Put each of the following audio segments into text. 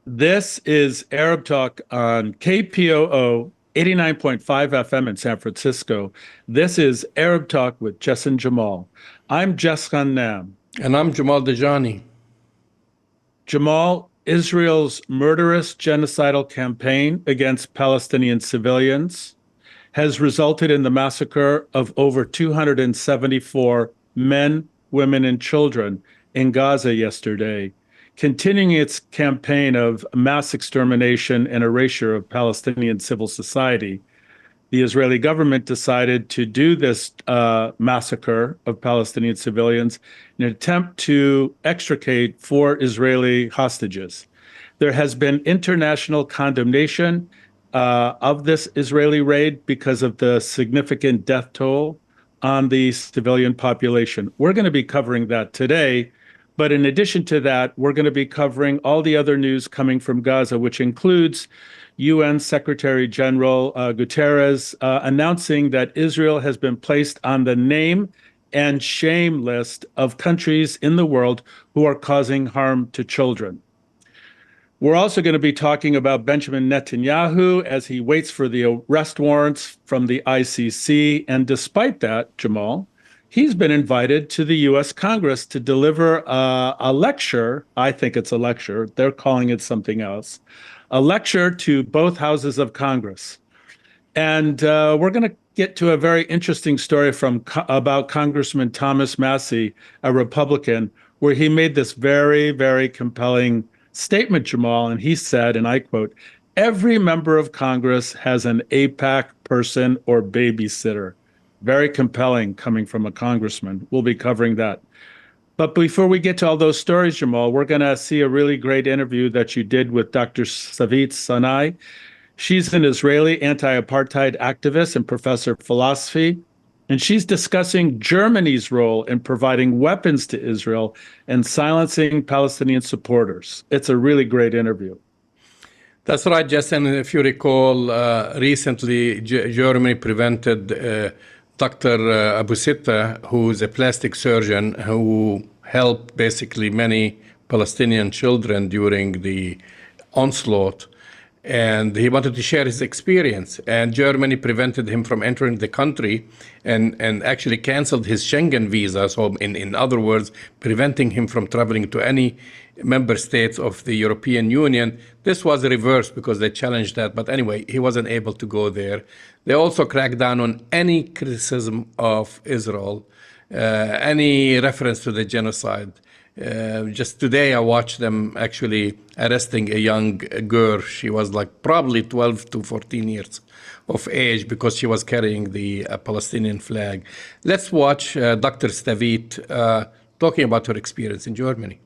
This is Arab Talk on KPOO 89.5 FM in San Francisco. This is Arab Talk with Jess and Jamal. I'm Jess Nam. And I'm Jamal Dejani. Jamal, Israel's murderous genocidal campaign against Palestinian civilians has resulted in the massacre of over 274 men, women, and children in Gaza yesterday, continuing its campaign of mass extermination and erasure of Palestinian civil society. The Israeli government decided to do this massacre of Palestinian civilians in an attempt to extricate 4 Israeli hostages. There has been international condemnation of this Israeli raid because of the significant death toll on the civilian population. We're going to be covering that today. But in addition to that, we're going to be covering all the other news coming from Gaza, which includes UN Secretary General Guterres announcing that Israel has been placed on the name and shame list of countries in the world who are causing harm to children. We're also going to be talking about Benjamin Netanyahu as he waits for the arrest warrants from the ICC. And despite that, Jamal, he's been invited to the U.S. Congress to deliver a lecture. I think it's a lecture. They're calling it something else. A lecture to both houses of Congress. And we're going to get to a very interesting story about Congressman Thomas Massie, a Republican, where he made this very, very compelling statement, Jamal. And he said, and I quote, "Every member of Congress has an AIPAC person or babysitter." Very compelling coming from a congressman. We'll be covering that. But before we get to all those stories, Jamal, we're going to see a really great interview that you did with Dr. Stavit Sinai. She's an Israeli anti-Apartheid activist and professor of philosophy, and she's discussing Germany's role in providing weapons to Israel and silencing Palestinian supporters. It's a really great interview. That's right, Jason. If you recall, recently Germany prevented Dr. Abu Sitta, who is a plastic surgeon who helped basically many Palestinian children during the onslaught. And he wanted to share his experience. And Germany prevented him from entering the country and actually canceled his Schengen visa. So in other words, preventing him from traveling to any member states of the European Union. This was reversed because they challenged that. But anyway, he wasn't able to go there. They also cracked down on any criticism of Israel, any reference to the genocide. Just today, I watched them actually arresting a young girl. She was like probably 12 to 14 years of age because she was carrying the Palestinian flag. Let's watch Dr. Stavit talking about her experience in Germany.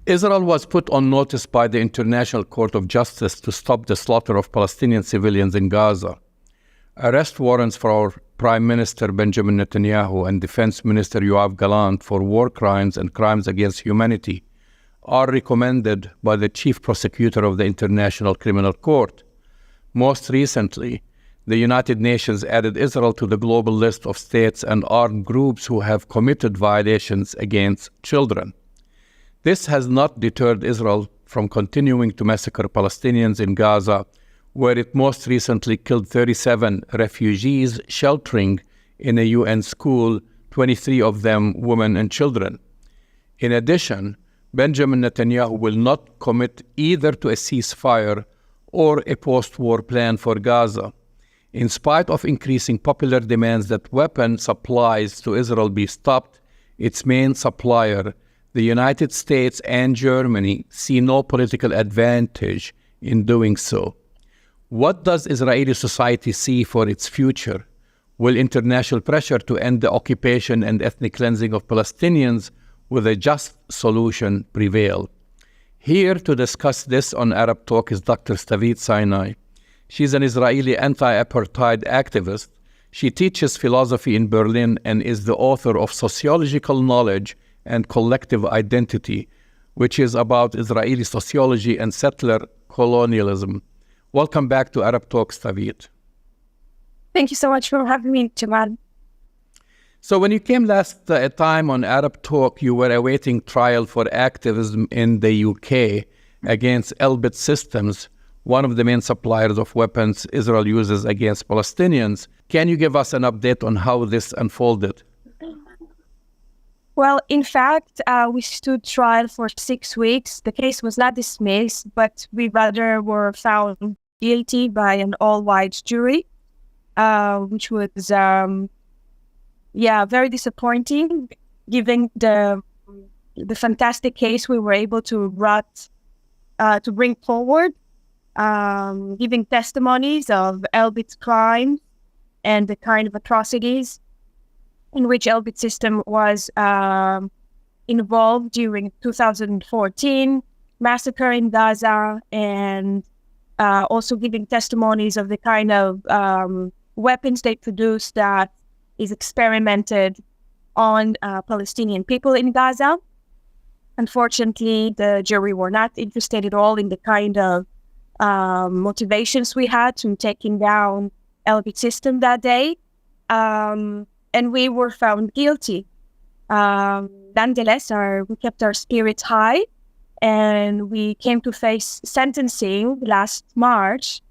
Israel was put on notice by the International Court of Justice to stop the slaughter of Palestinian civilians in Gaza. Arrest warrants for our Prime Minister Benjamin Netanyahu and Defense Minister Yoav Gallant for war crimes and crimes against humanity are recommended by the Chief Prosecutor of the International Criminal Court. Most recently, the United Nations added Israel to the global list of states and armed groups who have committed violations against children. This has not deterred Israel from continuing to massacre Palestinians in Gaza, where it most recently killed 37 refugees sheltering in a UN school, 23 of them women and children. In addition, Benjamin Netanyahu will not commit either to a ceasefire or a post-war plan for Gaza. In spite of increasing popular demands that weapon supplies to Israel be stopped, its main supplier, the United States and Germany, see no political advantage in doing so. What does Israeli society see for its future? Will international pressure to end the occupation and ethnic cleansing of Palestinians with a just solution prevail? Here to discuss this on Arab Talk is Dr. Stavit Sinai. She's an Israeli anti-Apartheid activist. She teaches philosophy in Berlin and is the author of Sociological Knowledge and Collective Identity, which is about Israeli sociology and settler colonialism. Welcome back to Arab Talk, Stavit. Thank you so much for having me, Jamal. So when you came last time on Arab Talk, you were awaiting trial for activism in the UK against Elbit Systems, one of the main suppliers of weapons Israel uses against Palestinians. Can you give us an update on how this unfolded? Well, in fact, we stood trial for 6 weeks. The case was not dismissed, but we rather were found guilty by an all-white jury, which was, very disappointing, given the fantastic case we were able to bring forward, giving testimonies of Elbit's crimes and the kind of atrocities in which Elbit system was involved during 2014 massacre in Gaza, and also giving testimonies of the kind of weapons they produce that is experimented on Palestinian people in Gaza. Unfortunately, the jury were not interested at all in the kind of motivations we had to taking down Elbit system that day. And we were found guilty. Nonetheless, we kept our spirits high, and we came to face sentencing last March,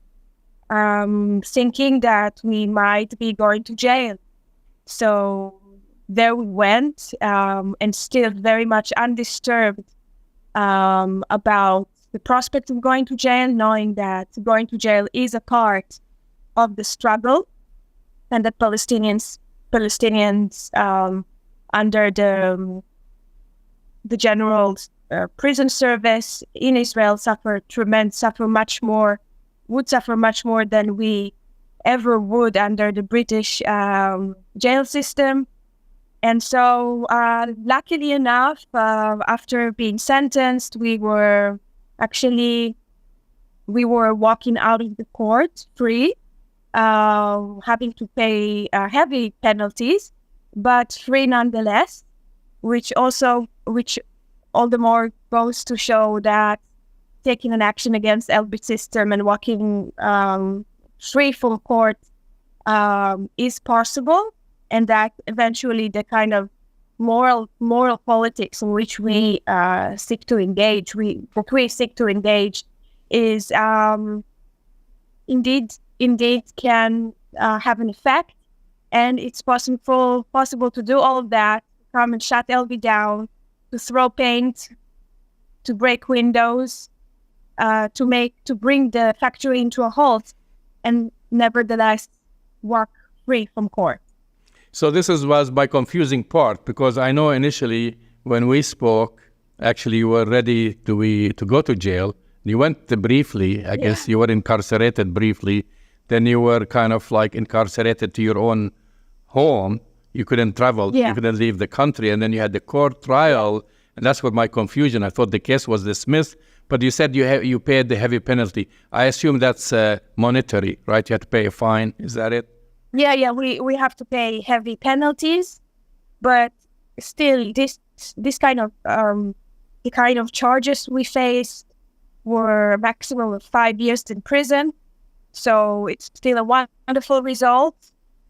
thinking that we might be going to jail. So there we went, and still very much undisturbed about the prospect of going to jail, knowing that going to jail is a part of the struggle, and that Palestinians under the general prison service in Israel would suffer much more than we ever would under the British jail system. And so, luckily enough, after being sentenced, we were walking out of the court free, having to pay heavy penalties, but free nonetheless, which all the more goes to show that taking an action against Elbit system and walking free from court is possible, and that eventually the kind of moral politics in which we seek to engage is indeed can have an effect, and it's possible to do all of that, come and shut Elbit down, to throw paint, to break windows, to bring the factory into a halt, and nevertheless walk free from court. So this was my confusing part, because I know initially when we spoke, actually you were ready to go to jail. You went briefly, I guess you were incarcerated briefly. Then you were kind of like incarcerated to your own home. You couldn't travel, you couldn't leave the country. And then you had the court trial. And that's what my confusion. I thought the case was dismissed, but you said you paid the heavy penalty. I assume that's monetary, right? You had to pay a fine. Is that it? Yeah. We have to pay heavy penalties, but still, this kind of the kind of charges we faced were a maximum of 5 years in prison. So it's still a wonderful result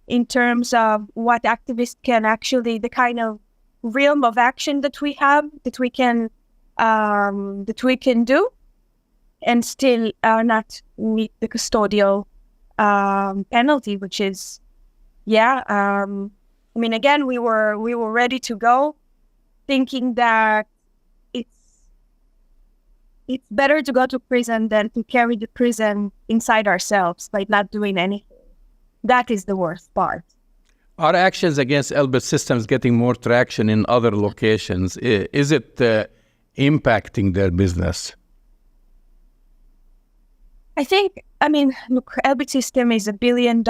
in terms of what activists can actually, the kind of realm of action that we have, that we can do, and still not meet the custodial penalty, which is, again, we were ready to go, thinking that it's better to go to prison than to carry the prison inside ourselves by not doing anything. That is the worst part. Are actions against Elbit systems getting more traction in other locations? Is it impacting their business? I think, look, Elbit system is $1 billion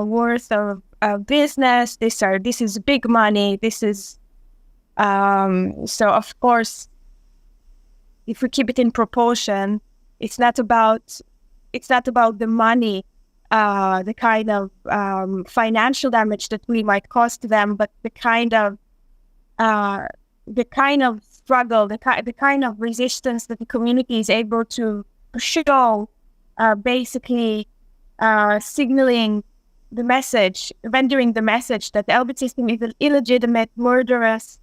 worth of business. This is big money. This is, so of course, if we keep it in proportion, it's not about the money, the kind of financial damage that we might cause to them, but the kind of struggle, the kind of resistance that the community is able to show, basically signaling rendering the message that the Elbit system is an illegitimate, murderous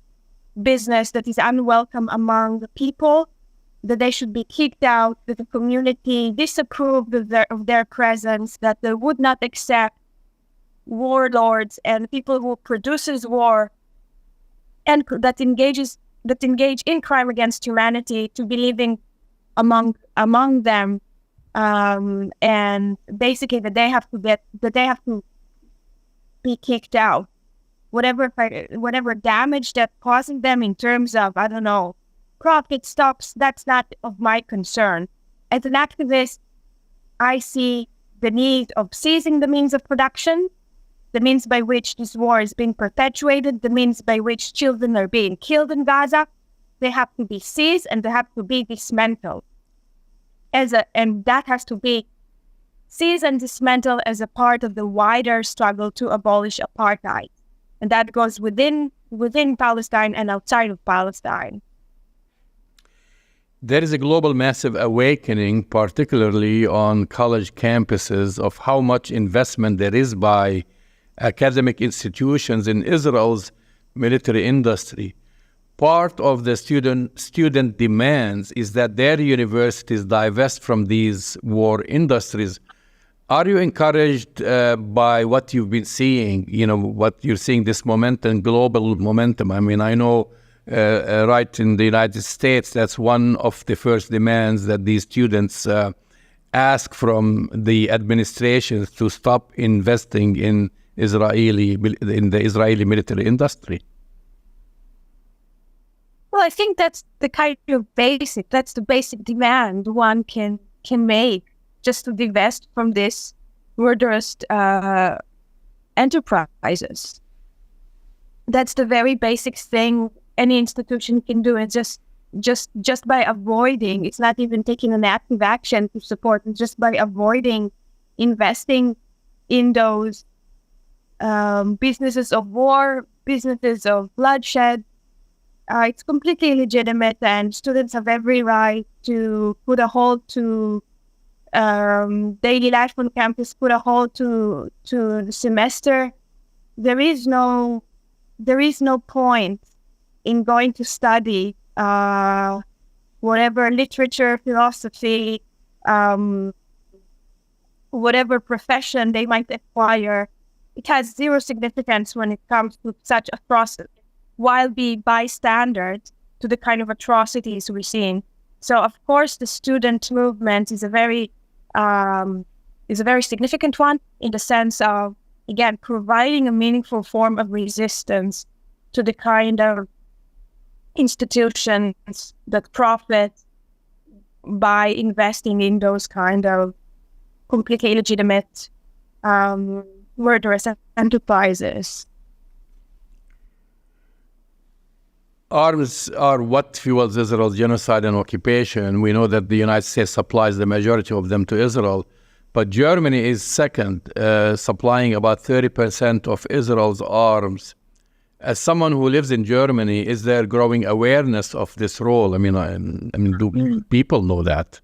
business that is unwelcome among the people, that they should be kicked out, that the community disapproved of their presence, that they would not accept warlords and people who produces war and that engage in crime against humanity to be living among them, and basically that they have to be kicked out. Whatever damage that causing them in terms of, I don't know, profit stops, that's not of my concern. As an activist, I see the need of seizing the means of production, the means by which this war is being perpetuated, the means by which children are being killed in Gaza. They have to be seized and they have to be dismantled. And that has to be seized and dismantled as a part of the wider struggle to abolish apartheid. And that goes within Palestine and outside of Palestine. There is a global massive awakening, particularly on college campuses, of how much investment there is by academic institutions in Israel's military industry. Part of the student demands is that their universities divest from these war industries. Are you encouraged by what you've been seeing, what you're seeing, this momentum, global momentum? I mean, I know right in the United States, that's one of the first demands that these students ask from the administrations to stop investing in the Israeli military industry. Well, I think that's the basic demand one can make, just to divest from this murderous enterprises. That's the very basic thing any institution can do. And just by avoiding, it's not even taking an active action to support, it's just by avoiding investing in those businesses of war, businesses of bloodshed. It's completely illegitimate, and students have every right to put a halt to daily life on campus, put a halt to the semester. There is no point in going to study whatever literature, philosophy, whatever profession they might acquire. It has zero significance when it comes to such atrocities, while be bystander to the kind of atrocities we're seeing. So, of course, the student movement is a very significant one, in the sense of, again, providing a meaningful form of resistance to the kind of institutions that profit by investing in those kind of completely illegitimate murderous enterprises. Arms are what fuels Israel's genocide and occupation. We know that the United States supplies the majority of them to Israel, but Germany is second, supplying about 30% of Israel's arms. As someone who lives in Germany, is there growing awareness of this role? I mean, do people know that?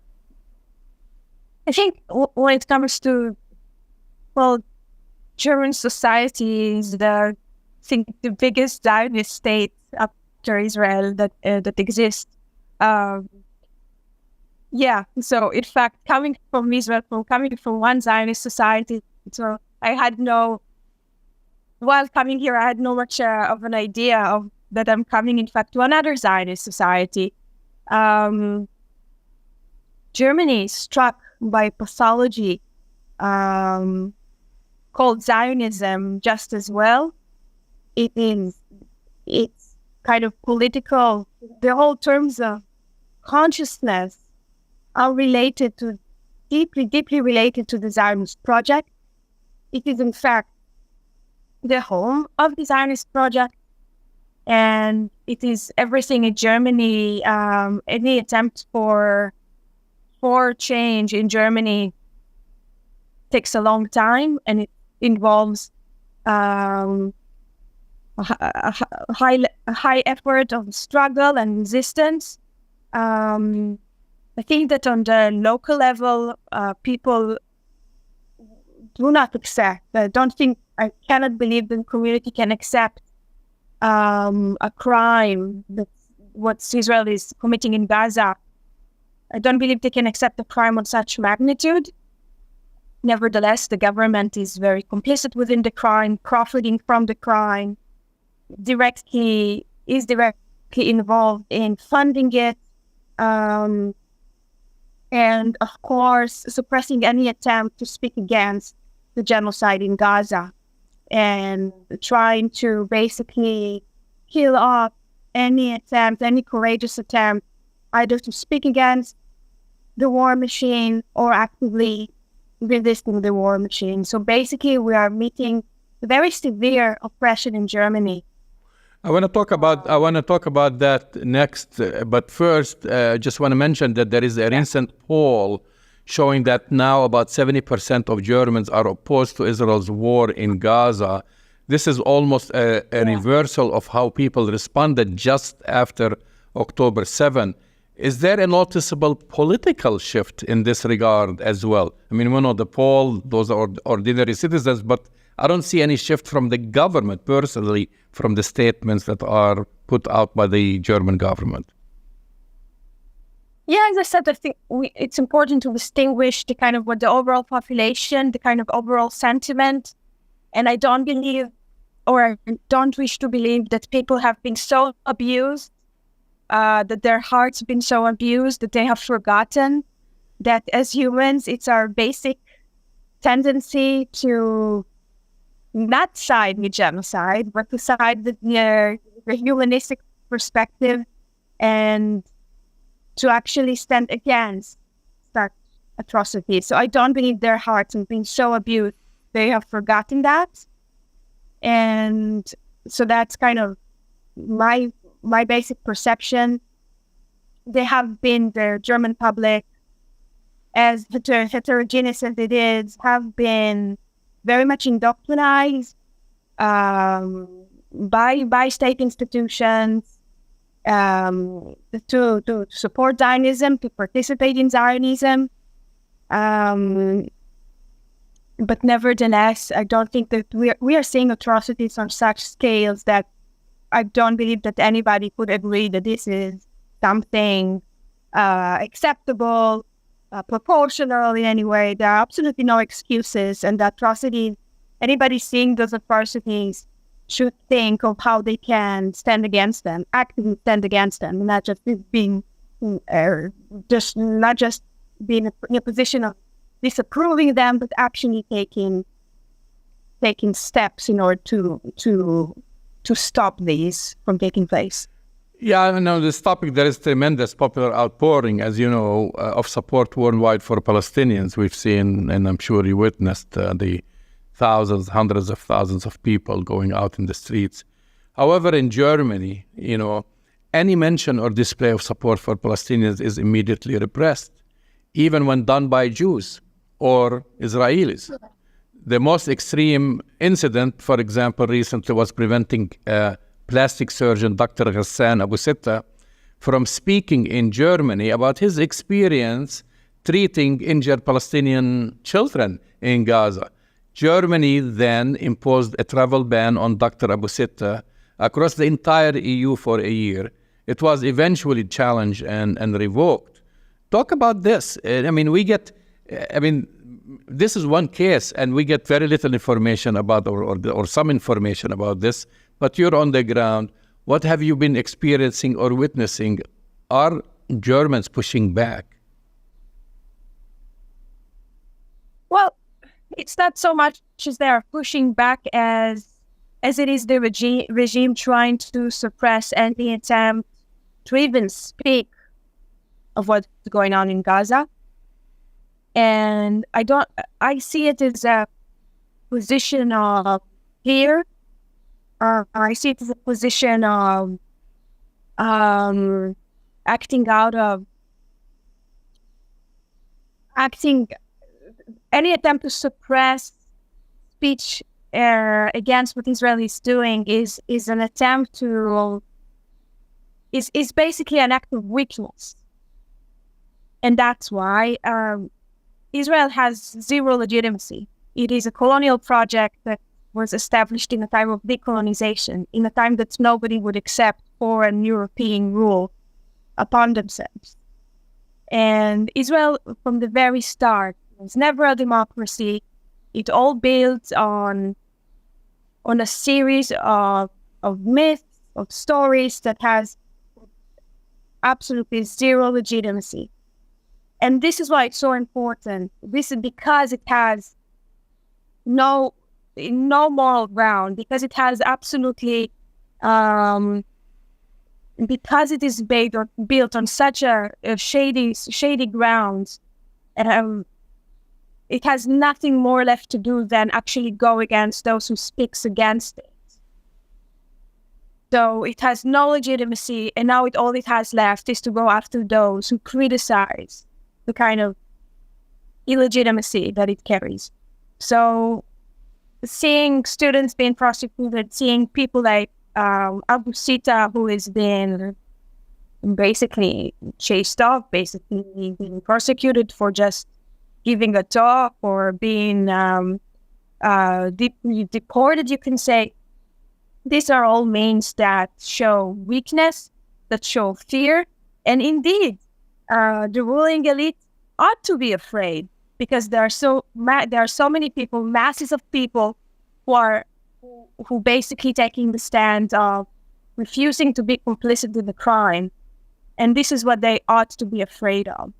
I think when it comes to, German society is the biggest Zionist state after Israel that exists. So in fact, coming from Israel, coming from one Zionist society, so while coming here, I had no much of an idea of that I'm coming, in fact, to another Zionist society. Germany is struck by pathology called Zionism just as well. It's kind of political. The whole terms of consciousness are deeply related to the Zionist project. It is, in fact, the home of the Zionist project, and it is everything in Germany. Any attempt for change in Germany takes a long time, and it involves a high effort of struggle and resistance. I think that on the local level, people do not accept. I cannot believe the community can accept a crime that what Israel is committing in Gaza. I don't believe they can accept a crime of such magnitude. Nevertheless, the government is very complicit within the crime, profiting from the crime, directly involved in funding it, and of course, suppressing any attempt to speak against the genocide in Gaza, and trying to basically kill off any courageous attempt, either to speak against the war machine or actively resisting the war machine. So basically, we are meeting very severe oppression in Germany. I want to talk about that next, but first, just want to mention that there is a recent poll showing that now about 70% of Germans are opposed to Israel's war in Gaza. This is almost a reversal of how people responded just after October 7. Is there a noticeable political shift in this regard as well? I mean, we know the poll, those are ordinary citizens, but I don't see any shift from the government personally, from the statements that are put out by the German government. Yeah, as I said, I think it's important to distinguish the kind of what the overall population, the kind of overall sentiment. And I don't believe, or don't wish to believe, that people have been so abused, that their hearts have been so abused that they have forgotten that as humans, it's our basic tendency to not side with genocide, but to side with the humanistic perspective and to actually stand against such atrocities. So I don't believe their hearts have been so abused. They have forgotten that. And so that's kind of my basic perception. They have been, the German public, as heterogeneous as it is, have been very much indoctrinized by state institutions to support Zionism, to participate in Zionism. But nevertheless, I don't think that we are seeing atrocities on such scales that I don't believe that anybody could agree that this is something acceptable, proportional in any way. There are absolutely no excuses, and the atrocities, anybody seeing those atrocities should think of how they can stand against them, actively stand against them, and not just being in a position of disapproving them, but actually taking steps in order to stop these from taking place. Yeah, I know this topic, there is tremendous popular outpouring, as you know, of support worldwide for Palestinians. We've seen, and I'm sure you witnessed, the thousands, hundreds of thousands of people going out in the streets. However, in Germany, any mention or display of support for Palestinians is immediately repressed, even when done by Jews or Israelis. The most extreme incident, for example, recently was preventing plastic surgeon Dr. Ghassan Abu Sitta from speaking in Germany about his experience treating injured Palestinian children in Gaza. Germany then imposed a travel ban on Dr. Abu Sitta across the entire EU for a year. It was eventually challenged and revoked. Talk about this. This is one case, and we get very little information about, or some information about this, but you're on the ground. What have you been experiencing or witnessing? Are Germans pushing back? Well, it's not so much as they are pushing back as it is the regime trying to suppress any attempt to even speak of what's going on in Gaza. And I see it as a position of fear. I see it as a position of any attempt to suppress speech against what Israel is doing is an attempt to is basically an act of weakness, and that's why Israel has zero legitimacy It is a colonial project that was established in a time of decolonization, in a time that nobody would accept foreign European rule upon themselves. And Israel, from the very start, was never a democracy. It all built on a series of myths, of stories that has absolutely zero legitimacy. And this is why it's so important. This is because it has no moral ground, because it has absolutely, because it is built on such a shady grounds. It has nothing more left to do than actually go against those who speaks against it. So it has no legitimacy, and now all it has left is to go after those who criticize the kind of illegitimacy that it carries. So seeing students being prosecuted, seeing people like Abu Sita, who has been basically chased off, basically being prosecuted for just giving a talk or being deported, you can say. These are all means that show weakness, that show fear. And indeed, the ruling elite ought to be afraid, because there are so many people, masses of people who basically taking the stand of refusing to be complicit in the crime. And this is what they ought to be afraid of.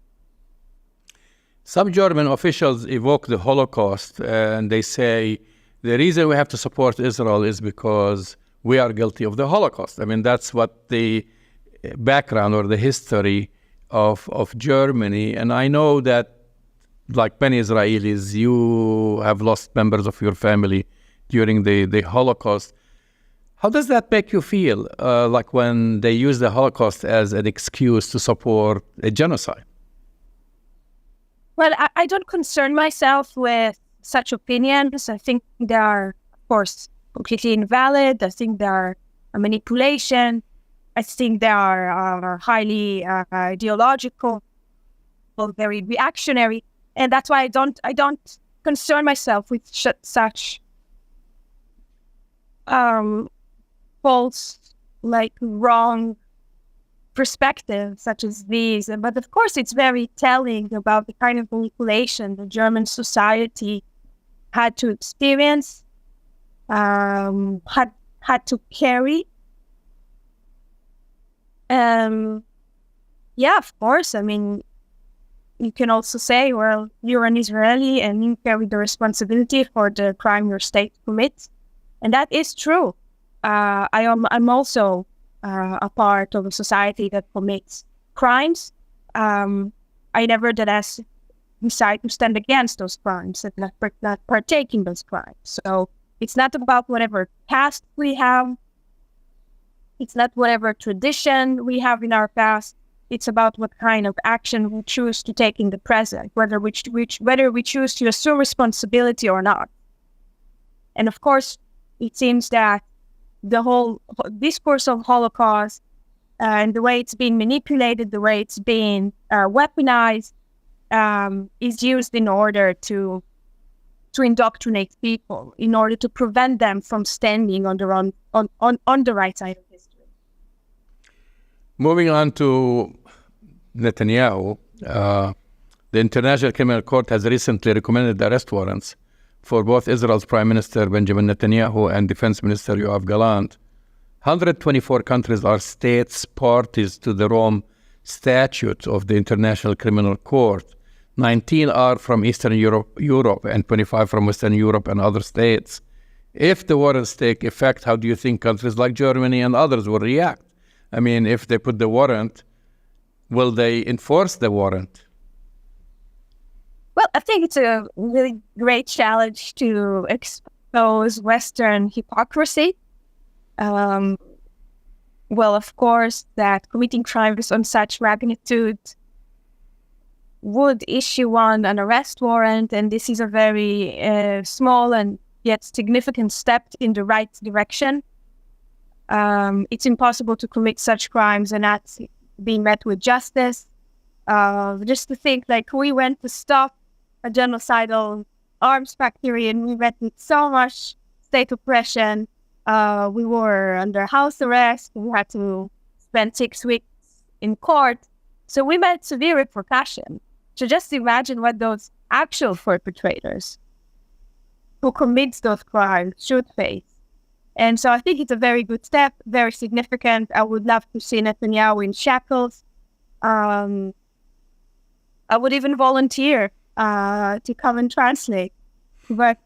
Some German officials evoke the Holocaust, and they say the reason we have to support Israel is because we are guilty of the Holocaust. I mean, that's what the background or the history of Germany. And I know that, like many Israelis, you have lost members of your family during the Holocaust. How does that make you feel, like when they use the Holocaust as an excuse to support a genocide? Well, I don't concern myself with such opinions. I think they are, of course, completely invalid. I think they are a manipulation. I think they are highly ideological, very reactionary, and that's why I don't concern myself with such false, wrong perspectives such as these. But of course, it's very telling about the kind of manipulation the German society had to experience, had to carry. Yeah, of course. I mean, you can also say, well, you're an Israeli and you carry the responsibility for the crime your state commits. And that is true. I'm also a part of a society that commits crimes. I nevertheless decide to stand against those crimes and not partake in those crimes. So it's not about whatever past we have. It's not whatever tradition we have in our past. It's about what kind of action we choose to take in the present, whether we choose to assume responsibility or not. And of course, it seems that the whole discourse of Holocaust and the way it's being manipulated, the way it's being weaponized, is used in order to indoctrinate people, in order to prevent them from standing on the right side of history. Moving on to Netanyahu, the International Criminal Court has recently recommended arrest warrants for both Israel's Prime Minister Benjamin Netanyahu and Defense Minister Yoav Gallant. 124 countries are states parties to the Rome Statute of the International Criminal Court. 19 are from Eastern Europe and 25 from Western Europe and other states. If the warrants take effect, how do you think countries like Germany and others will react? I mean, if they put the warrant, will they enforce the warrant? Well, I think it's a really great challenge to expose Western hypocrisy. Well, of course, that committing crimes on such magnitude would issue an arrest warrant, and this is a very small and yet significant step in the right direction. It's impossible to commit such crimes and not be met with justice. Just to think, we went to stop a genocidal arms factory, and we met with so much state oppression. We were under house arrest. We had to spend 6 weeks in court. So we met severe repercussion. So just imagine what those actual perpetrators who commits those crimes should face. And so I think it's a very good step, very significant. I would love to see Netanyahu in shackles. I would even volunteer to come and translate. But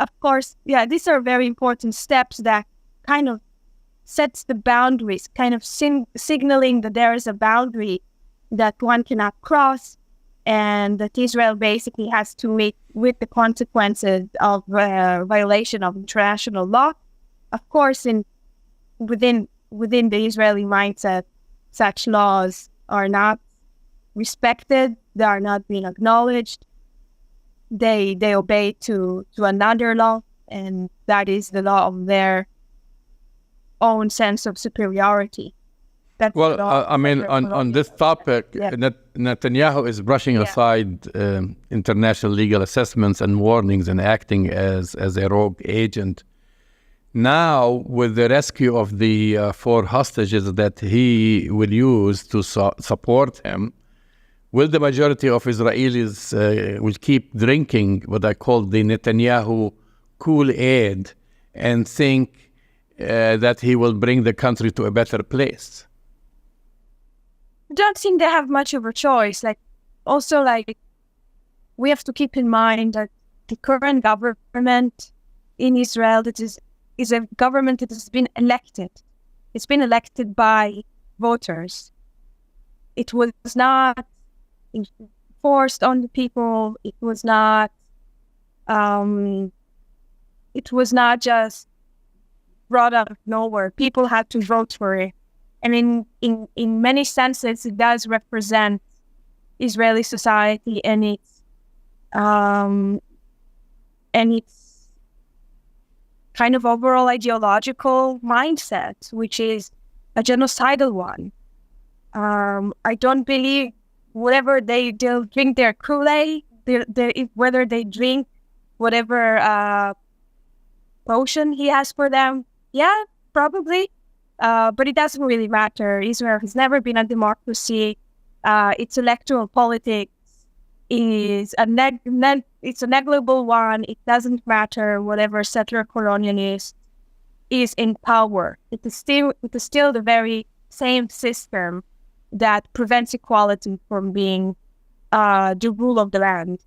of course, yeah, these are very important steps that kind of sets the boundaries, kind of signaling that there is a boundary that one cannot cross, and that Israel basically has to meet with the consequences of violation of international law. Of course, within the Israeli mindset, such laws are not respected, they are not being acknowledged. They obey to another law, and that is the law of their own sense of superiority. Well, I mean, on this topic, yeah. Netanyahu is brushing aside international legal assessments and warnings and acting as a rogue agent. Now, with the rescue of the 4 hostages that he will use to support him, will the majority of Israelis will keep drinking what I call the Netanyahu Kool-Aid and think that he will bring the country to a better place? I don't think they have much of a choice. We have to keep in mind that the current government in Israel that is a government that has been elected. It's been elected by voters. It was not forced on the people. It was not just brought out of nowhere. People had to vote for it. And in many senses, it does represent Israeli society and its kind of overall ideological mindset, which is a genocidal one. I don't believe whatever they'll drink their Kool-Aid, whether they drink whatever potion he has for them, yeah, probably. But it doesn't really matter. Israel has never been a democracy. Its electoral politics is it's a negligible one. It doesn't matter whatever settler colonialist is in power. It is still the very same system that prevents equality from being the rule of the land.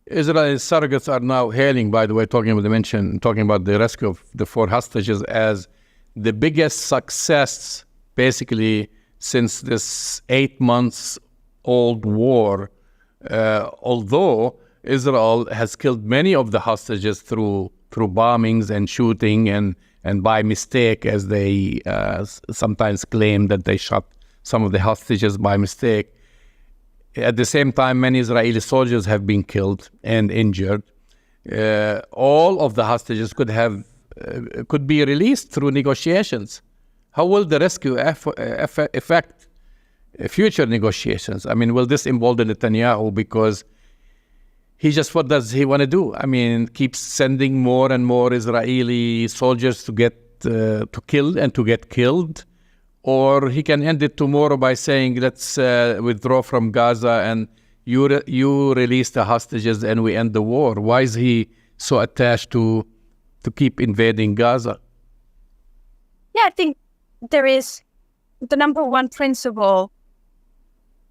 Israeli surrogates are now hailing, by the way, talking about the rescue of the 4 hostages as the biggest success, basically, since this 8 months old war, although Israel has killed many of the hostages through bombings and shooting and by mistake, as they sometimes claim that they shot some of the hostages by mistake. At the same time, many Israeli soldiers have been killed and injured. All of the hostages could be released through negotiations. How will the rescue affect future negotiations? I mean, will this embolden Netanyahu because what does he want to do? I mean, keeps sending more and more Israeli soldiers to kill and to get killed? Or he can end it tomorrow by saying, let's withdraw from Gaza and you release the hostages and we end the war. Why is he so attached to keep invading Gaza? Yeah, I think there is the number one principle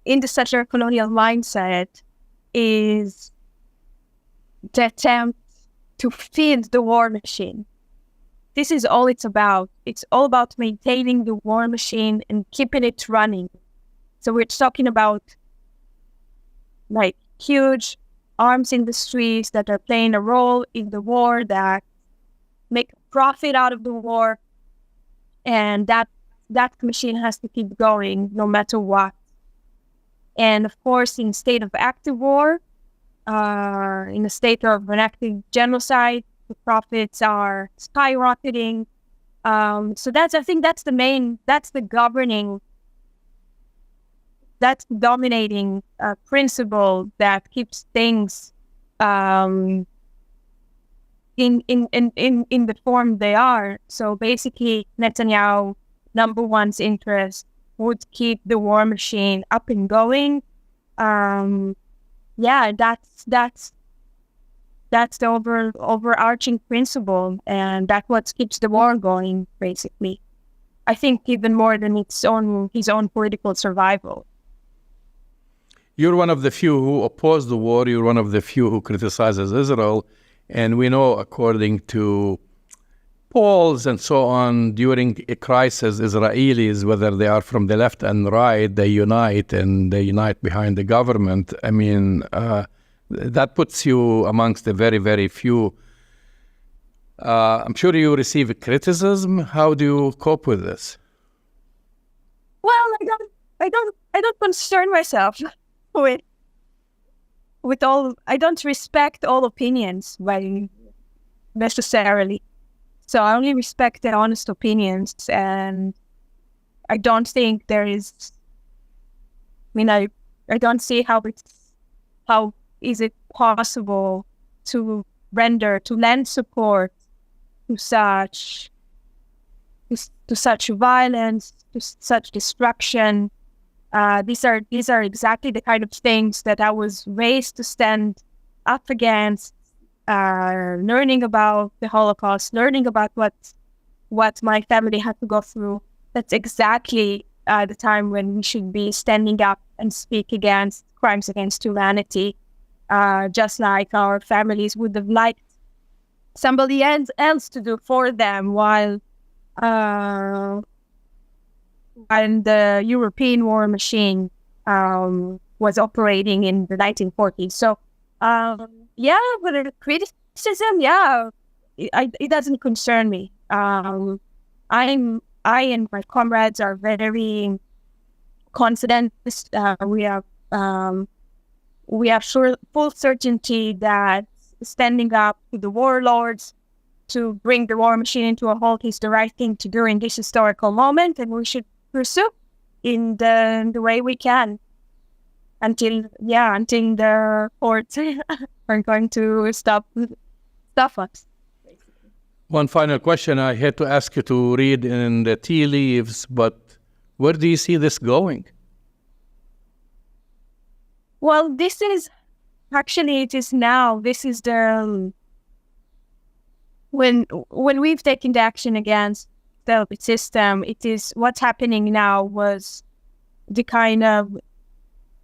in the settler colonial mindset is the attempt to feed the war machine. This is all it's about. It's all about maintaining the war machine and keeping it running. So we're talking about huge arms industries that are playing a role in the war, that make profit out of the war, and that machine has to keep going no matter what. And of course, in a state of active war, in a state of an active genocide, the profits are skyrocketing. So I think that's the governing that's dominating principle that keeps things in the form they are. So basically, Netanyahu number one's interest would keep the war machine up and going. That's the overarching principle, and that's what keeps the war going, basically. I think even more than his own political survival. You're one of the few who oppose the war. You're one of the few who criticizes Israel. And we know, according to polls and so on, during a crisis, Israelis, whether they are from the left and right, they unite, and they unite behind the government. I mean, that puts you amongst the very, very few. I'm sure you receive criticism. How do you cope with this? Well, I don't concern myself with all. I don't respect all opinions necessarily. So I only respect the honest opinions, and I don't think there is. I mean, I don't see how is it possible to lend support to such violence, to such destruction. These are exactly the kind of things that I was raised to stand up against. Learning about the Holocaust, learning about what my family had to go through. That's exactly the time when we should be standing up and speak against crimes against humanity, just like our families would have liked somebody else to do for them while the European war machine was operating in the 1940s. So, but the criticism, it doesn't concern me. I and my comrades are very confident. We have full certainty that standing up to the warlords to bring the war machine into a halt is the right thing to do in this historical moment, and we should pursue in the way we can until the courts are going to stop us. One final question. I had to ask you to read in the tea leaves, but where do you see this going? Well, it is now. This is the when we've taken the action against the Elbit system. It is what's happening now was the kind of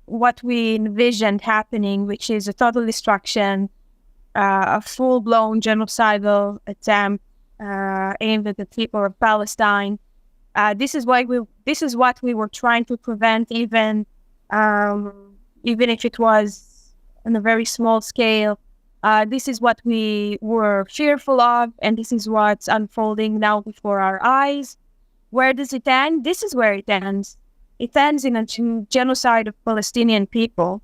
what we envisioned happening, which is a total destruction, a full-blown genocidal attempt aimed at the people of Palestine. This is what we were trying to prevent, even if it was on a very small scale. This is what we were fearful of, and this is what's unfolding now before our eyes. Where does it end? This is where it ends. It ends in a genocide of Palestinian people.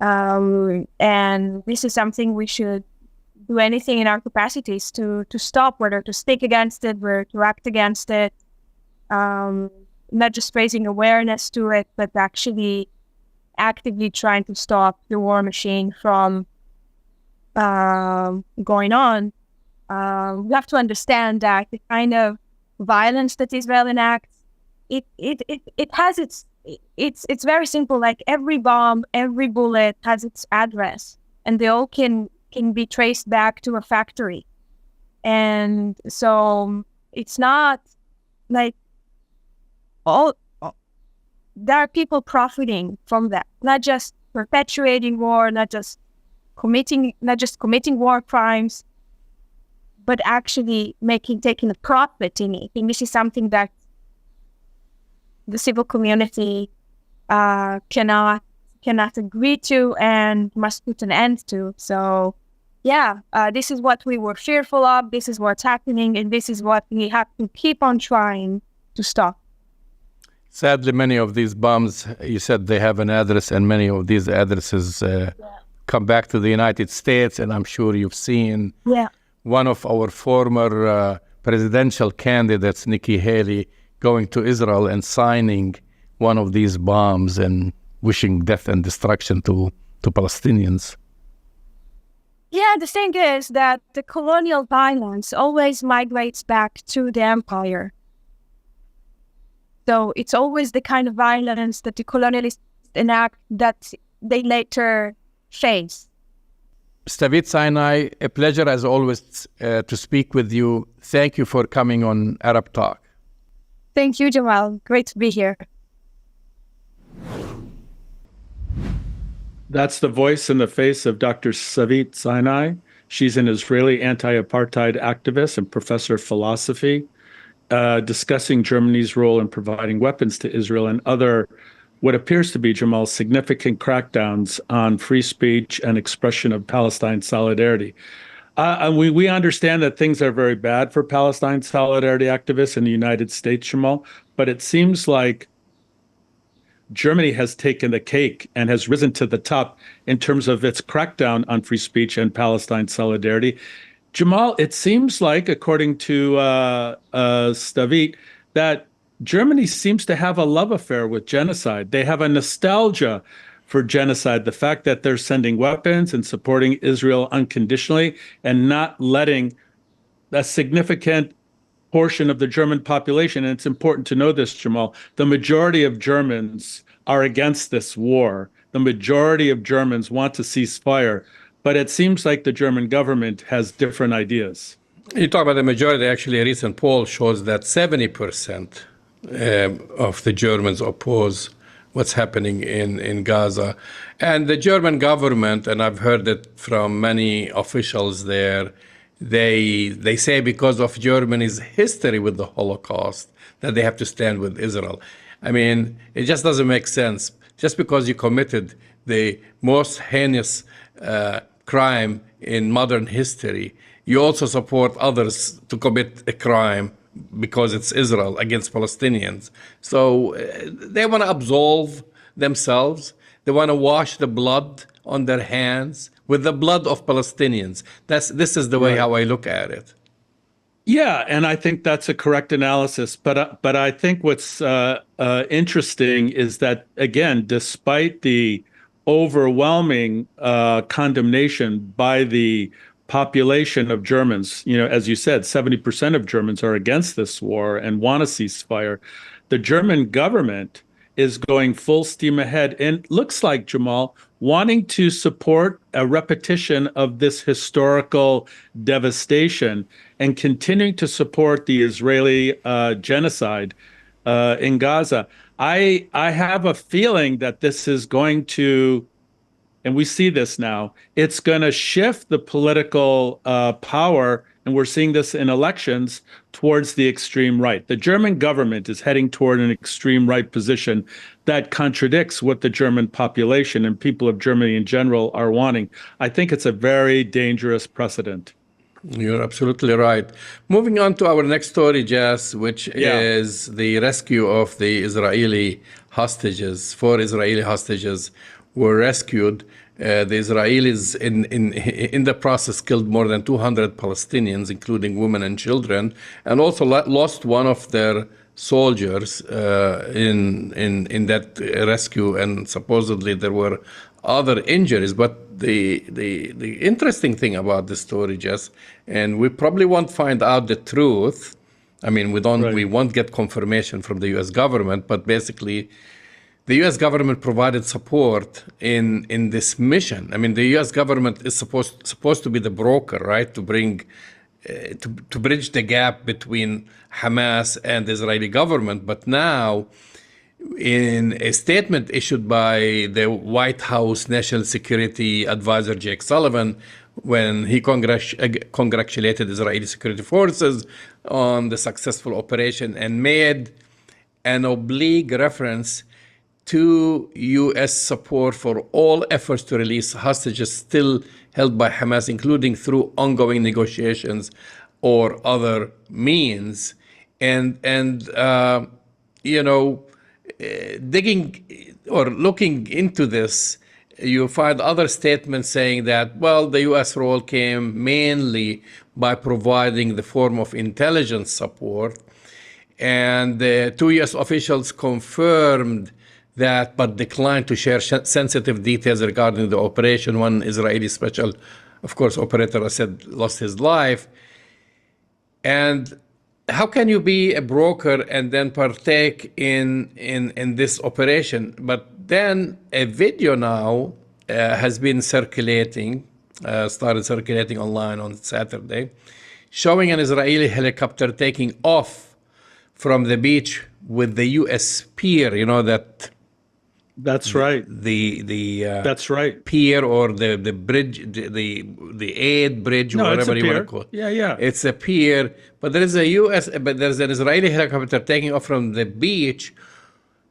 And this is something we should do anything in our capacities to stop, whether to stick against it, whether to act against it, not just raising awareness to it, but actually actively trying to stop the war machine from going on. We have to understand that the kind of violence that Israel enacts, it has it's very simple. Like every bomb, every bullet has its address, and they all can be traced back to a factory. And so it's not like there are people profiting from that, not just perpetuating war, not just committing war crimes, but actually taking a profit in it. And this is something that the civil community cannot agree to and must put an end to. So, this is what we were fearful of. This is what's happening, and this is what we have to keep on trying to stop. Sadly, many of these bombs, you said they have an address, and many of these addresses come back to the United States, and I'm sure you've seen one of our former presidential candidates, Nikki Haley, going to Israel and signing one of these bombs, and wishing death and destruction to Palestinians. Yeah, the thing is that the colonial violence always migrates back to the empire. So it's always the kind of violence that the colonialists enact that they later face. Stavit Sinai, a pleasure as always to speak with you. Thank you for coming on Arab Talk. Thank you, Jamal. Great to be here. That's the voice and the face of Dr. Stavit Sinai. She's an Israeli anti-apartheid activist and professor of philosophy, discussing Germany's role in providing weapons to Israel and other, what appears to be, Jamal, significant crackdowns on free speech and expression of Palestine solidarity. And we understand that things are very bad for Palestine solidarity activists in the United States, Jamal, but it seems like Germany has taken the cake and has risen to the top in terms of its crackdown on free speech and Palestine solidarity. Jamal, it seems like, according to Stavit, that Germany seems to have a love affair with genocide. They have a nostalgia for genocide, the fact that they're sending weapons and supporting Israel unconditionally and not letting a significant portion of the German population, and it's important to know this, Jamal, the majority of Germans are against this war. The majority of Germans want to cease fire, but it seems like the German government has different ideas. You talk about the majority. Actually, a recent poll shows that 70% of the Germans oppose what's happening in Gaza. And the German government, and I've heard it from many officials there, they say because of Germany's history with the Holocaust that they have to stand with Israel. I mean, it just doesn't make sense. Just because you committed the most heinous crime in modern history, you also support others to commit a crime because it's Israel against Palestinians. So they want to absolve themselves. They want to wash the blood on their hands with the blood of Palestinians. This is the way how I look at it. Yeah, and I think that's a correct analysis. But I think what's interesting is that, again, despite the overwhelming condemnation by the population of Germans, as you said, 70% of Germans are against this war and want a ceasefire, the German government is going full steam ahead and looks like, Jamal, wanting to support a repetition of this historical devastation and continuing to support the Israeli genocide in Gaza. I have a feeling that this is going to, and we see this now, it's going to shift the political power, and we're seeing this in elections, towards the extreme right. The German government is heading toward an extreme right position that contradicts what the German population and people of Germany in general are wanting. I think it's a very dangerous precedent. You're absolutely right. Moving on to our next story, Jess, which is the rescue of the Israeli hostages. 4 Israeli hostages were rescued. The Israelis, in the process, killed more than 200 Palestinians, including women and children, and also lost one of their soldiers in that rescue. And supposedly there were other injuries. But the interesting thing about this story, Jess, and we probably won't find out the truth. I mean, we won't get confirmation from the U.S. government, but basically, the U.S. government provided support in this mission. I mean, the U.S. government is supposed to be the broker, right, to bring to bridge the gap between Hamas and the Israeli government. But now, in a statement issued by the White House National Security Advisor Jake Sullivan, when he congratulated Israeli security forces on the successful operation and made an oblique reference to U.S. support for all efforts to release hostages still held by Hamas, including through ongoing negotiations or other means. And digging or looking into this, you find other statements saying that, well, the U.S. role came mainly by providing the form of intelligence support. And the 2 U.S. officials confirmed that, but declined to share sensitive details regarding the operation. One Israeli special, of course, operator said lost his life. And how can you be a broker and then partake in this operation? But then a video now has been circulating, started circulating online on Saturday, showing an Israeli helicopter taking off from the beach with the U.S. pier, you know, That's right. That's right. Pier or the bridge, the aid bridge, No, it's whatever a you want to pier. call it. Yeah. It's a pier, but there's an Israeli helicopter taking off from the beach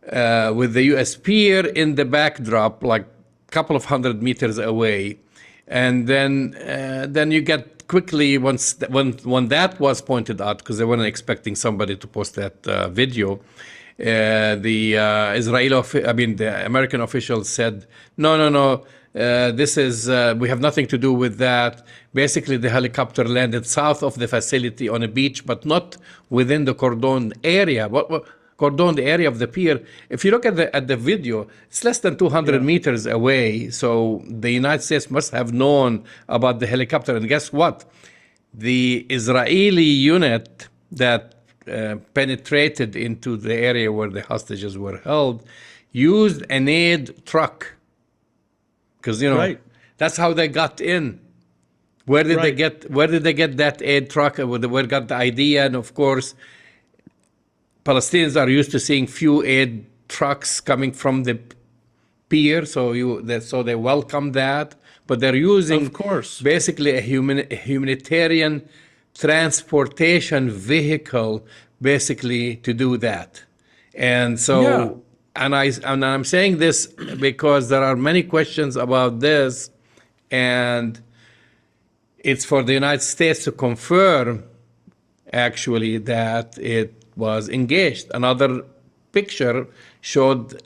with the U.S. pier in the backdrop, like a couple of 100 meters away, and then you get quickly when that was pointed out, because they weren't expecting somebody to post that video. The American officials said, no, this is, we have nothing to do with that. Basically, the helicopter landed south of the facility on a beach, but not within the cordoned area. Cordoned area of the pier. If you look at the video, it's less than 200 meters away. So the United States must have known about the helicopter. And guess what? The Israeli unit that penetrated into the area where the hostages were held used an aid truck, because that's how they got in. Where did they get that aid truck? Where got the idea? And of course, Palestinians are used to seeing few aid trucks coming from the pier, so they welcome that, but they're using, of course, basically a humanitarian transportation vehicle, basically, to do that. And so, and I'm saying this because there are many questions about this, and it's for the United States to confirm, actually, that it was engaged. Another picture showed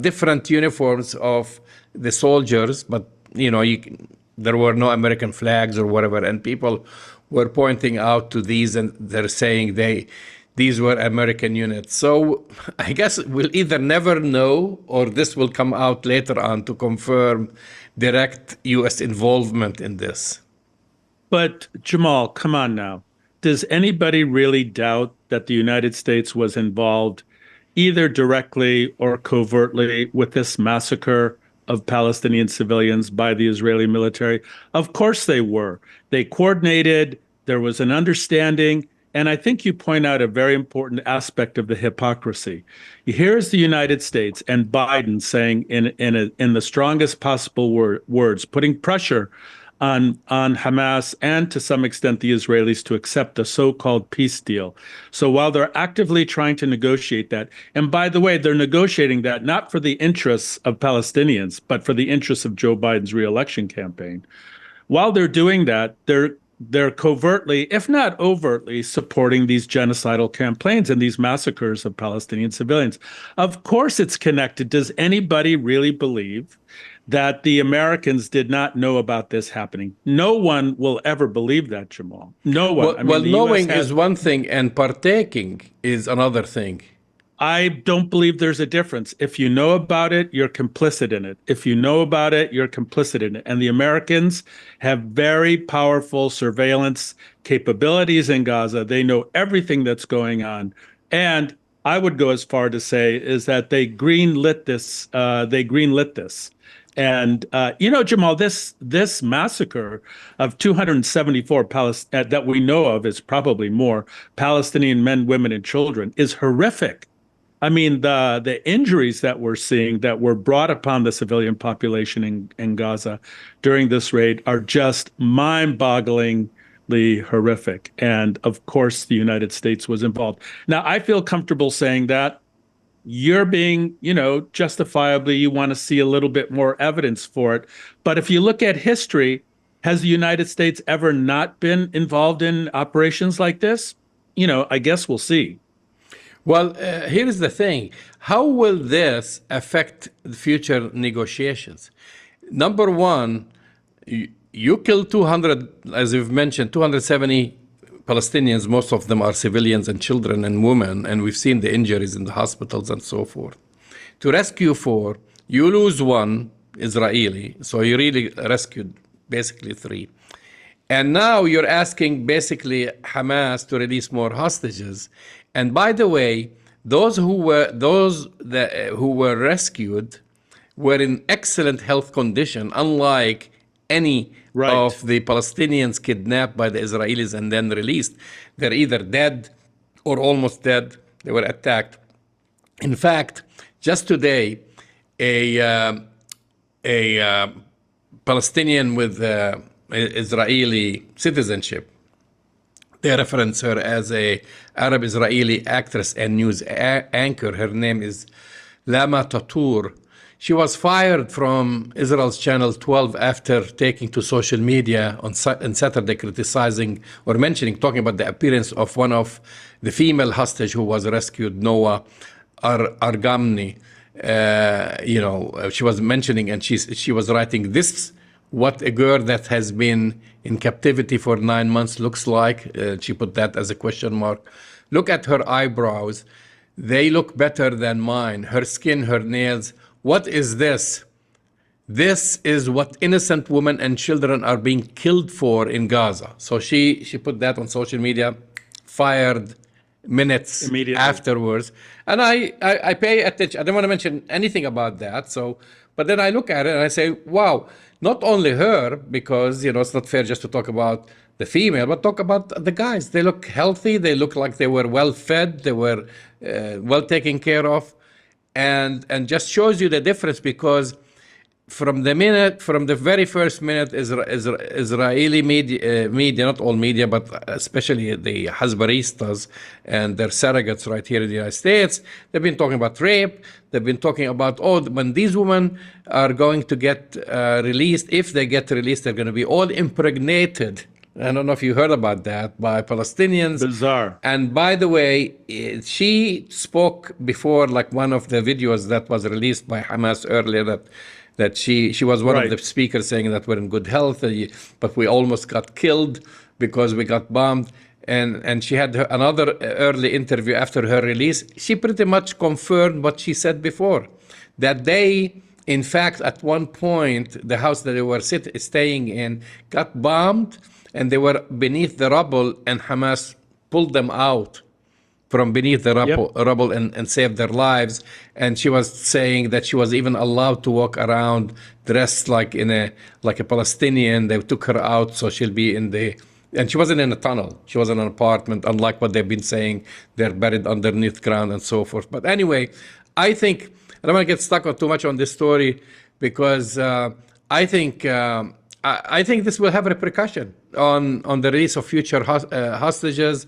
different uniforms of the soldiers, but there were no American flags or whatever, and people were pointing out to these, and they're saying these were American units. So I guess we'll either never know, or this will come out later on to confirm direct U.S. involvement in this. But Jamal, come on now. Does anybody really doubt that the United States was involved either directly or covertly with this massacre of Palestinian civilians by the Israeli military? Of course they were. They coordinated, there was an understanding, and I think you point out a very important aspect of the hypocrisy. Here's the United States and Biden saying in the strongest possible words, putting pressure on Hamas and to some extent the Israelis to accept a so-called peace deal. So while they're actively trying to negotiate that, and by the way, they're negotiating that not for the interests of Palestinians, but for the interests of Joe Biden's re-election campaign. While they're doing that, they're covertly, if not overtly, supporting these genocidal campaigns and these massacres of Palestinian civilians. Of course it's connected. Does anybody really believe that the Americans did not know about this happening? No one will ever believe that, Jamal. No one. Well, knowing is one thing, and partaking is another thing. I don't believe there's a difference. If you know about it, you're complicit in it. If you know about it, you're complicit in it. And the Americans have very powerful surveillance capabilities in Gaza. They know everything that's going on. And I would go as far to say is that they greenlit this. And, Jamal, this massacre of 274 that we know of, is probably more, Palestinian men, women, and children, is horrific. I mean, the injuries that we're seeing that were brought upon the civilian population in Gaza during this raid are just mind-bogglingly horrific. And, of course, the United States was involved. Now, I feel comfortable saying that. You're being, justifiably, you want to see a little bit more evidence for it. But if you look at history, has the United States ever not been involved in operations like this? I guess we'll see. Well, here's the thing. How will this affect the future negotiations? Number one, you killed 200, as you've mentioned, 270 Palestinians. Most of them are civilians and children and women, and we've seen the injuries in the hospitals and so forth. To rescue 4, you lose 1 Israeli, so you really rescued basically 3. And now you're asking basically Hamas to release more hostages. And by the way, those who were rescued were in excellent health condition, unlike any of the Palestinians kidnapped by the Israelis and then released. They're either dead or almost dead. They were attacked. In fact, just today, a Palestinian with Israeli citizenship, they reference her as a Arab-Israeli actress and news anchor. Her name is Lama Tatur. She was fired from Israel's Channel 12 after taking to social media on Saturday criticizing or talking about the appearance of one of the female hostage who was rescued, Noah Argamni. She was mentioning, and she was writing, this what a girl that has been in captivity for 9 months looks like. She put that as a question mark. Look at her eyebrows. They look better than mine. Her skin, her nails. What is this? This is what innocent women and children are being killed for in Gaza. So she put that on social media, fired minutes afterwards. And I pay attention. I don't want to mention anything about that. But then I look at it and I say, wow, not only her, because it's not fair just to talk about the female, but talk about the guys. They look healthy. They look like they were well fed. They were well taken care of. And just shows you the difference, because from the very first minute, Israeli media, not all media, but especially the Hasbaristas and their surrogates right here in the United States, they've been talking about rape. They've been talking about, when these women are going to get released, if they get released, they're going to be all impregnated. I don't know if you heard about that, by Palestinians. Bizarre. And by the way, she spoke before, like one of the videos that was released by Hamas earlier, that she was one of the speakers saying that we're in good health, but we almost got killed because we got bombed. And she had another early interview after her release. She pretty much confirmed what she said before, that they, in fact, at one point, the house that they were staying in got bombed, and they were beneath the rubble, and Hamas pulled them out from beneath the rubble and saved their lives. And she was saying that she was even allowed to walk around dressed like a Palestinian. They took her out, so she'll be and she wasn't in a tunnel. She was in an apartment, unlike what they've been saying. They're buried underneath ground and so forth. But anyway, I think, I don't want to get stuck on too much on this story, because I think this will have repercussion on the release of future hostages,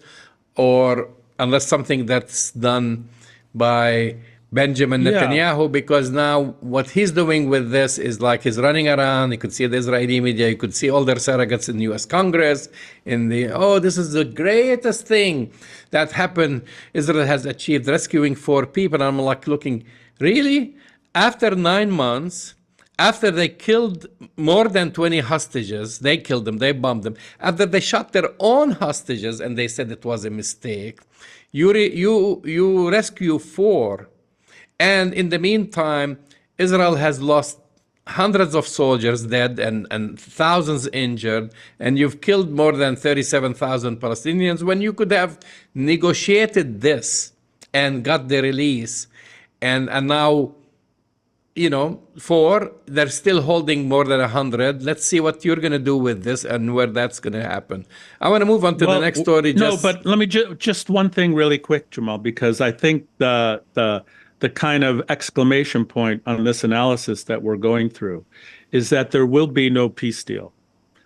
or unless something that's done by Benjamin Netanyahu, because now what he's doing with this is like he's running around. You could see the Israeli media, you could see all their surrogates in the US Congress, this is the greatest thing that happened. Israel has achieved rescuing 4 people. And I'm like looking, really? After 9 months, after they killed more than 20 hostages, they killed them, they bombed them. After they shot their own hostages and they said it was a mistake, you rescue 4. And in the meantime, Israel has lost hundreds of soldiers dead and thousands injured, and you've killed more than 37,000 Palestinians, when you could have negotiated this and got the release. And now, 4, they're still holding more than 100. Let's see what you're going to do with this and where that's going to happen. I want to move on to the next story. No, but let me just one thing really quick, Jamal, because I think the kind of exclamation point on this analysis that we're going through is that there will be no peace deal.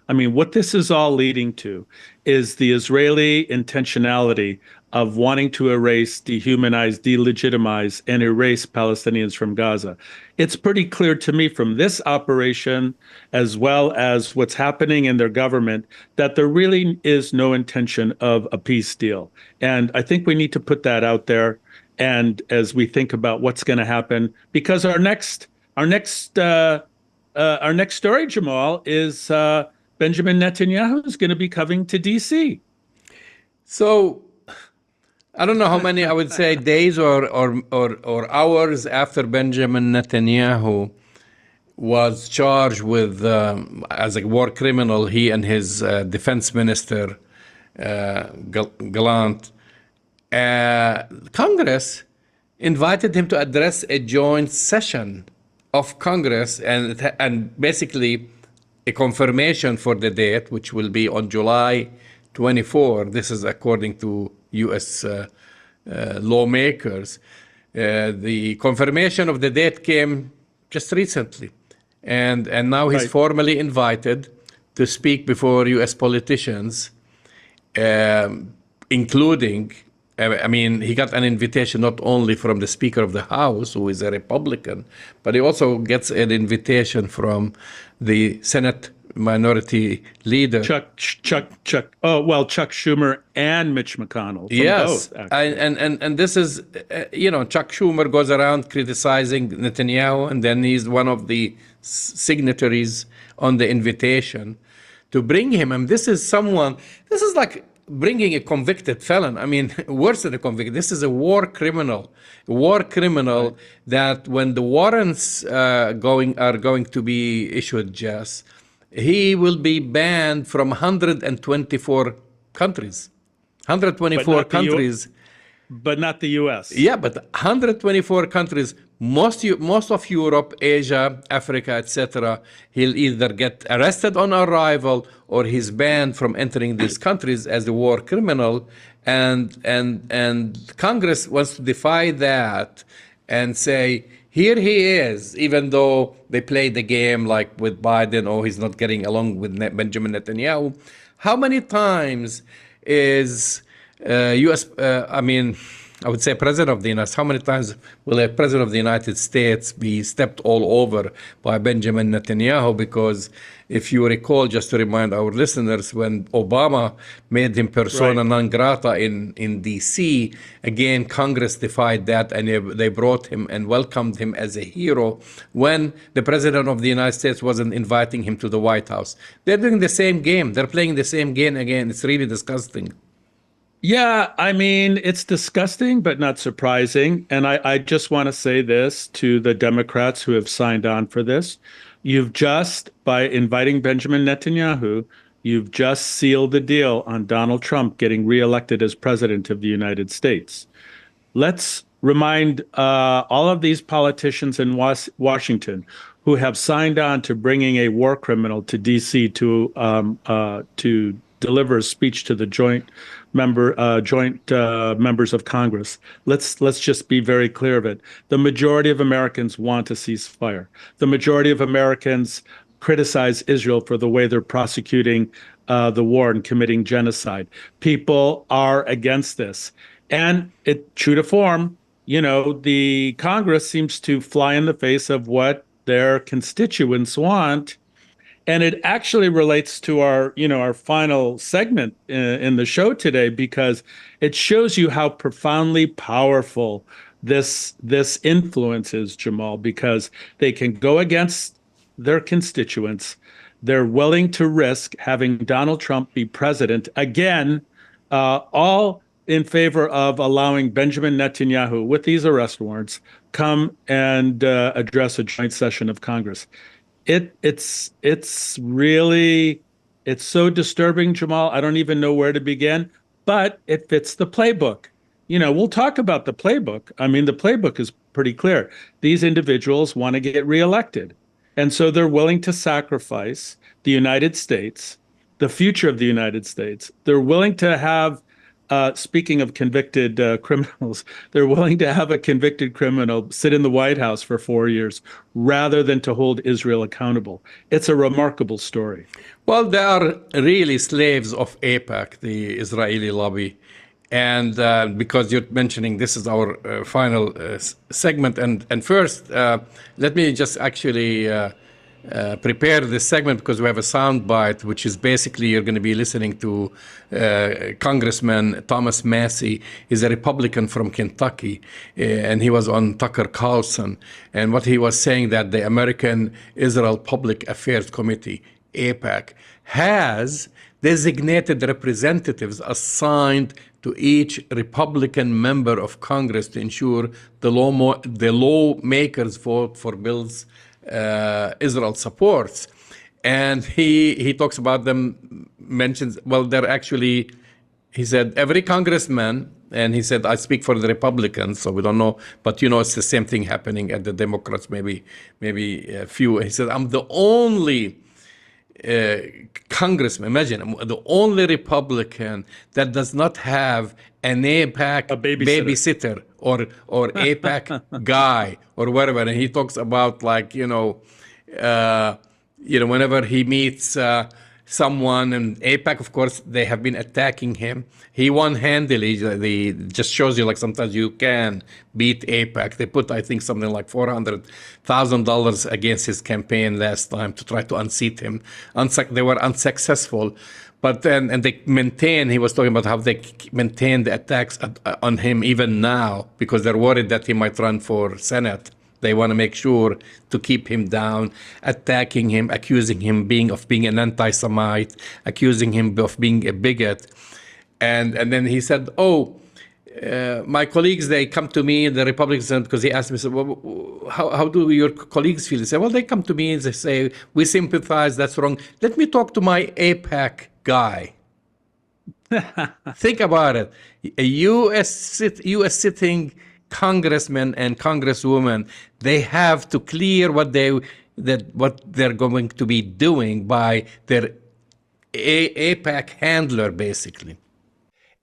I mean, what this is all leading to is the Israeli intentionality of wanting to erase, dehumanize, delegitimize, and erase Palestinians from Gaza. It's pretty clear to me from this operation, as well as what's happening in their government, that there really is no intention of a peace deal. And I think we need to put that out there. And as we think about what's going to happen, because our next story, Jamal, is Benjamin Netanyahu is going to be coming to D.C. So I don't know how many, I would say, days or hours after Benjamin Netanyahu was charged with, as a war criminal, he and his defense minister, Gallant, Congress invited him to address a joint session of Congress and basically a confirmation for the date, which will be on July 24. This is according to U.S. Lawmakers. The confirmation of the date came just recently. And now he's formally invited to speak before U.S. politicians, including, I mean, he got an invitation not only from the Speaker of the House, who is a Republican, but he also gets an invitation from the Senate Minority Leader. Chuck Schumer and Mitch McConnell. Yes, both, and this is, Chuck Schumer goes around criticizing Netanyahu, and then he's one of the signatories on the invitation to bring him. And this is like bringing a convicted felon. I mean, worse than a convicted. This is a war criminal that when the warrants are going to be issued, Jess, he will be banned from 124 countries. 124 countries. But not the U.S. Yeah, but 124 countries, most of Europe, Asia, Africa, etc. He'll either get arrested on arrival or he's banned from entering these countries as a war criminal. And Congress wants to defy that and say, here he is, even though they played the game like with Biden, or he's not getting along with Benjamin Netanyahu. How many times is I would say President of the United States, how many times will a President of the United States be stepped all over by Benjamin Netanyahu? Because if you recall, just to remind our listeners, when Obama made him persona non grata in D.C., again, Congress defied that, and they brought him and welcomed him as a hero when the President of the United States wasn't inviting him to the White House. They're doing the same game. They're playing the same game again. It's really disgusting. Yeah, I mean, it's disgusting, but not surprising. And I just want to say this to the Democrats who have signed on for this. You've just, by inviting Benjamin Netanyahu, you've just sealed the deal on Donald Trump getting reelected as president of the United States. Let's remind all of these politicians in Washington who have signed on to bringing a war criminal to D.C. to deliver a speech to the joint members of Congress. Let's just be very clear of it. The majority of Americans want a ceasefire. The majority of Americans criticize Israel for the way they're prosecuting the war and committing genocide. People are against this. And true to form, the Congress seems to fly in the face of what their constituents want. And it actually relates to our final segment in the show today, because it shows you how profoundly powerful this influence is, Jamal, because they can go against their constituents. They're willing to risk having Donald Trump be president again, all in favor of allowing Benjamin Netanyahu, with these arrest warrants, come and address a joint session of Congress. It's so disturbing, Jamal. I don't even know where to begin, but it fits the playbook. We'll talk about the playbook. I mean, the playbook is pretty clear. These individuals want to get reelected. And so they're willing to sacrifice the United States, the future of the United States. They're willing to have, speaking of convicted criminals, they're willing to have a convicted criminal sit in the White House for 4 years rather than to hold Israel accountable. It's a remarkable story. Well, they are really slaves of AIPAC, the Israeli lobby. And because you're mentioning this is our final segment. And first, let me just actually prepare this segment, because we have a sound bite, which is basically you're going to be listening to Congressman Thomas Massey. He's a Republican from Kentucky, and he was on Tucker Carlson. And what he was saying, that the American Israel Public Affairs Committee, AIPAC, has designated representatives assigned to to each Republican member of Congress to ensure the lawmakers vote for bills Israel supports. And he talks about them, mentions, well, they're actually, he said, every congressman, and he said, I speak for the Republicans, so we don't know, but it's the same thing happening at the Democrats, maybe a few. He said, I'm the only congressman, imagine, I'm the only Republican that does not have an AIPAC babysitter or AIPAC guy or whatever. And he talks about, like, whenever he meets someone, and AIPAC, of course, they have been attacking him. He won handily. Just shows you, like, sometimes you can beat AIPAC. They put, I think, something like $400,000 against his campaign last time to try to unseat him. They were unsuccessful. But then, and they maintain, he was talking about how they maintain the attacks on him even now, because they're worried that he might run for Senate. They want to make sure to keep him down, attacking him, accusing him of being an anti-Semite, accusing him of being a bigot. And then he said, my colleagues, they come to me, the Republicans, because he asked me, so, well, how do your colleagues feel? He said, well, they come to me and they say, we sympathize, that's wrong. Let me talk to my AIPAC guy. Think about it. A U.S. sitting congressmen and congresswomen, they have to clear what they're going to be doing by their AIPAC handler, basically.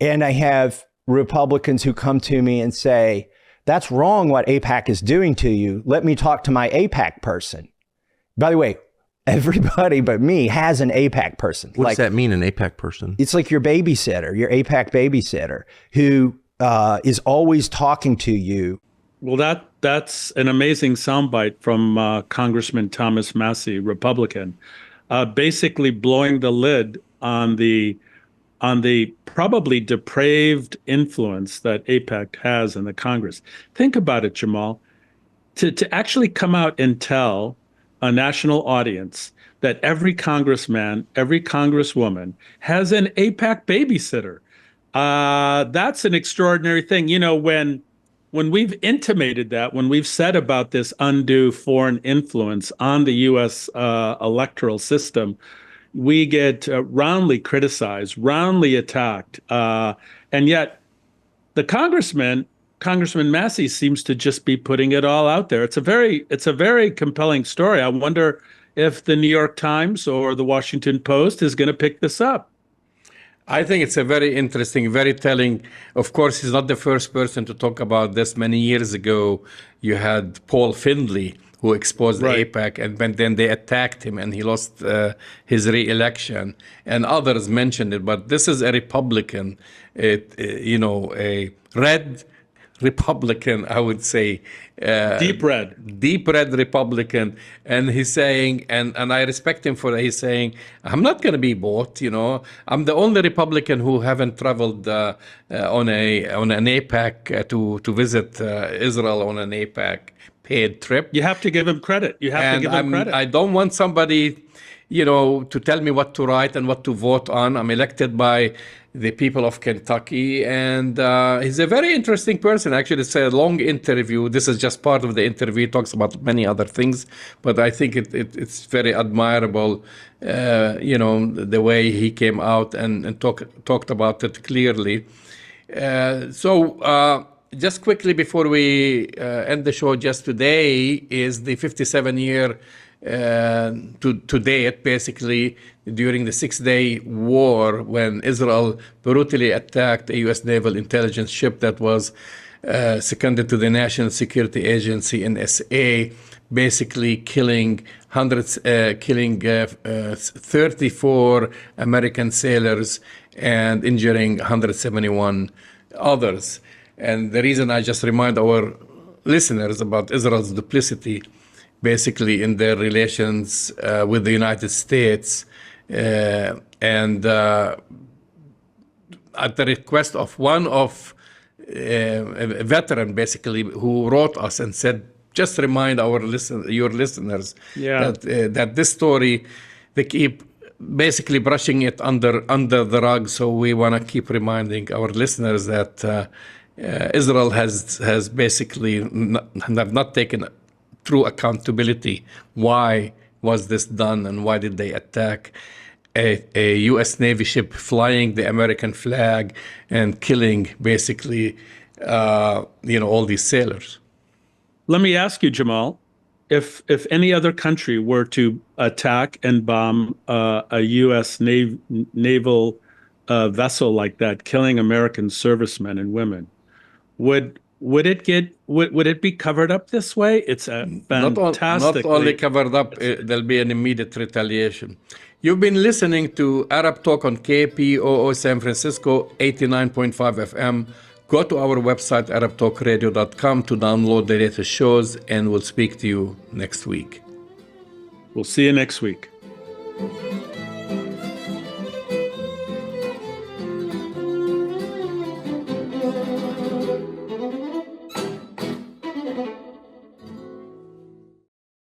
And I have Republicans who come to me and say, that's wrong what AIPAC is doing to you. Let me talk to my AIPAC person. By the way, everybody but me has an AIPAC person. What does that mean, an AIPAC person? It's like your babysitter, your AIPAC babysitter, who is always talking to you. Well, that's an amazing soundbite from Congressman Thomas Massie, Republican, basically blowing the lid on the probably depraved influence that AIPAC has in the Congress. Think about it, Jamal. To actually come out and tell a national audience that every congressman, every congresswoman has an AIPAC babysitter. That's an extraordinary thing. When we've intimated that, when we've said about this undue foreign influence on the U.S. Electoral system, we get roundly criticized, roundly attacked. And yet the Congressman Massie seems to just be putting it all out there. It's a very compelling story. I wonder if the New York Times or the Washington Post is going to pick this up. I think it's a very interesting, very telling. Of course, he's not the first person to talk about this. Many years ago, you had Paul Findley, who exposed AIPAC, and then they attacked him, and he lost his re-election. And others mentioned it, but this is a Republican, a red Republican, I would say. Deep red Republican. And he's saying, and I respect him for that, he's saying, I'm not going to be bought, I'm the only Republican who haven't traveled on an AIPAC to visit Israel on an AIPAC paid trip. You have to give him credit. I don't want somebody, to tell me what to write and what to vote on. I'm elected by the people of Kentucky, and he's a very interesting person. Actually, it's a long interview. This is just part of the interview. He talks about many other things, but I think it's very admirable, the way he came out and talked about it clearly. Just quickly before we end the show, just today is the 57-year to date, basically, during the Six-Day War, when Israel brutally attacked a U.S. naval intelligence ship that was seconded to the National Security Agency, NSA, basically killing 34 American sailors and injuring 171 others. And the reason I just remind our listeners about Israel's duplicity, basically in their relations with the United States, and at the request of one of a veteran, basically, who wrote us and said, just remind your listeners that this story, they keep basically brushing it under the rug. So we want to keep reminding our listeners that Israel has basically not taken true accountability. Why was this done, and why did they attack a U.S. Navy ship flying the American flag and killing basically all these sailors? Let me ask you, Jamal, if any other country were to attack and bomb a U.S. naval vessel like that, killing American servicemen and women, would it be covered up this way? It's a fantastic. Not only covered up, there'll be an immediate retaliation. You've been listening to Arab Talk on KPOO San Francisco 89.5 FM. Go to our website, arabtalkradio.com, to download the latest shows, and we'll speak to you next week. We'll see you next week.